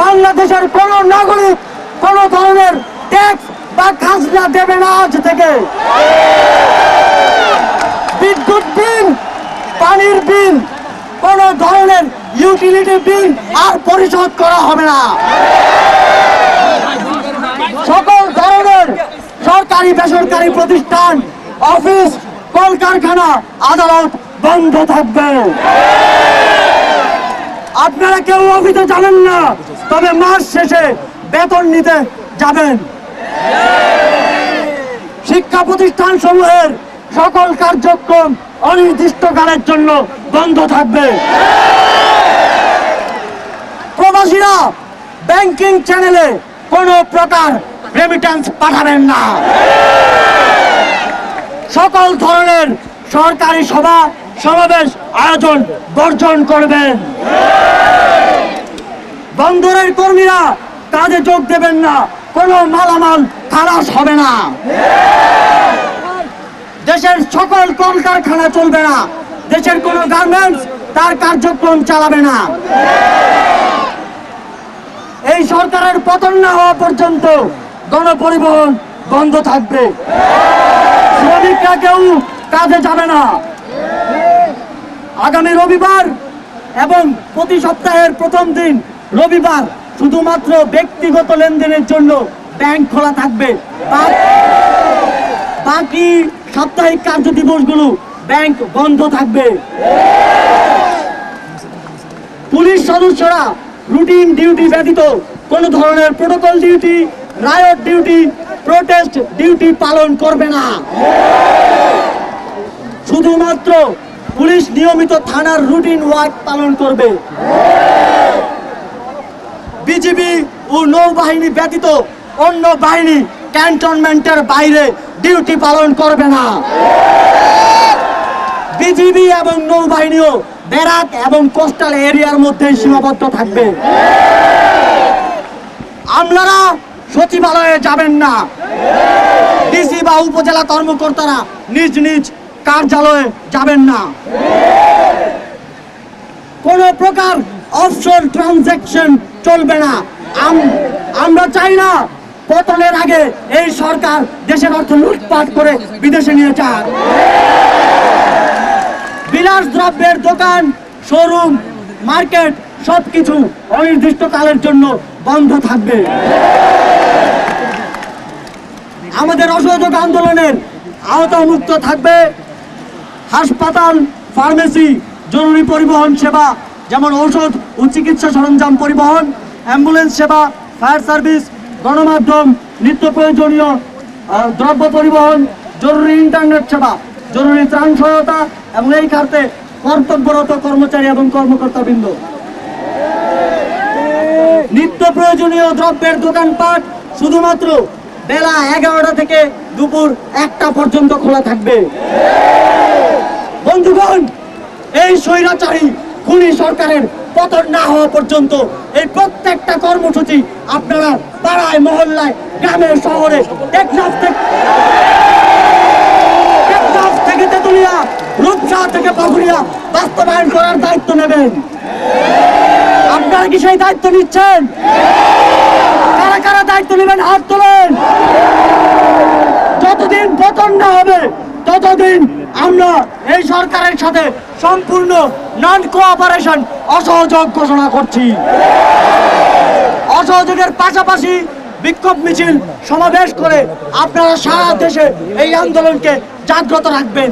বাংলাদেশের কোন নাগরিক কোন ধরনের ট্যাক্স বা খাজনা দেবে না আজ থেকে। বিদ্যুৎ বিল, পানির বিল, কোন ধরনের ইউটিলিটি বিল আর পরিশোধ করা হবে না। সকল ধরনের সরকারি বেসরকারি প্রতিষ্ঠান, অফিস, কলকারখানা, আদালত বন্ধ থাকবে। আপনারা কেউ অফিসে যাবেন না, তবে মাস শেষে বেতন নিতে যাবেন। শিক্ষা প্রতিষ্ঠান সমূহের সকল কার্যক্রম অনির্দিষ্টকালের জন্য বন্ধ থাকবে। প্রবাসীরা ব্যাংকিং চ্যানেলে কোনো প্রকার রেমিটেন্স পাঠাবেন না। সকল ধরনের সরকারি সভা সমাবেশ আয়োজন বর্জন করবেন। বন্দরের কর্মীরা কাজে যোগ দেবেন না, কোনো মালামাল খালাস হবে না। দেশের সকল কলকারখানা চলবে না, দেশের কোনো গার্মেন্টস তার কার্যক্রম চালাবে না। এই সরকারের পতন না হওয়া পর্যন্ত গণপরিবহন বন্ধ থাকবে। শ্রমিকরা কেউ কাজে যাবে না। আগামী রবিবার এবং প্রতি সপ্তাহের প্রথম দিন রবিবার শুধুমাত্র ব্যক্তিগত লেনদেনের জন্য ব্যাংক খোলা থাকবে। বাকি সাপ্তাহিক কার্য দিবসগুলো ব্যাংক বন্ধ থাকবে। পুলিশ সদস্যরা রুটিন ডিউটি ব্যতীত কোন ধরনের protocol duty, riot duty, protest duty পালন করবে না। শুধুমাত্র পুলিশ নিয়মিত থানার রুটিন ওয়ার্ক পালন করবে। বিজিবি ও নৌবাহিনী ব্যতীত অন্য বাহিনী ক্যান্টনমেন্টের বাইরে ডিউটি পালন করবে না। বিজিবি এবং নৌবাহিনীও ব্যারাক এবং কোস্টাল এরিয়ার মধ্যে সীমাবদ্ধ থাকবে। আমলারা সচিবালয়ে যাবেন না। ডিসি বা উপজেলা কর্মকর্তারা নিজ নিজ কার্যালয়ে যাবেন না। কোন প্রকার অফশোর ট্রানজাকশন চলবে না। আমরা চাই না পতনের আগে এই সরকার দেশের অর্থ লুটপাট করে বিদেশে নিয়ে যাক। বিলাস দ্রব্যের দোকান, শোরুম, মার্কেট সবকিছু অনির্দিষ্টকালের জন্য বন্ধ থাকবে। আমাদের অসহযোগ আন্দোলনের আওতামুক্ত থাকবে হাসপাতাল, ফার্মেসি, জরুরি পরিবহন সেবা যেমন ঔষধ ও চিকিৎসা সরঞ্জাম পরিবহন, অ্যাম্বুলেন্স সেবা, ফায়ার সার্ভিস, গণমাধ্যম, নিত্য প্রয়োজনীয় দ্রব্য পরিবহন, জরুরি ইন্টারনেট সেবা, জরুরি ত্রাণ সহায়তা এবং এই খাতে কর্তব্যরত কর্মচারী এবং কর্মকর্তাবৃন্দ। নিত্য প্রয়োজনীয় দ্রব্যের দোকানপাট শুধুমাত্র বেলা 11টা থেকে দুপুর 1টা পর্যন্ত খোলা থাকবে। বন্ধুগণ, এই স্বৈরাচারী খুনি সরকারের পতন না হওয়া পর্যন্ত এই প্রত্যেকটা কর্মসূচি আপনারা পাড়ায়, মহল্লায়, গ্রামে, শহরে, টেকনাফ থেকে তেতুলিয়া, রূপসা থেকে পাকুড়িয়া বাস্তবায়ন করার দায়িত্ব নেবেন। আপনারা কি সেই দায়িত্ব নিচ্ছেন? কারা কারা দায়িত্ব নেবেন হাত তোলেন। যতদিন পতন না হবে ততদিন আমরা এই সরকারের সাথে সম্পূর্ণ নন কোঅপারেশন, অসহযোগ ঘোষণা করছি। অসহযোগের পাশাপাশি বিক্ষোভ মিছিল সমাবেশ করে আপনারা সারা দেশে এই আন্দোলনকে জাগ্রত রাখবেন।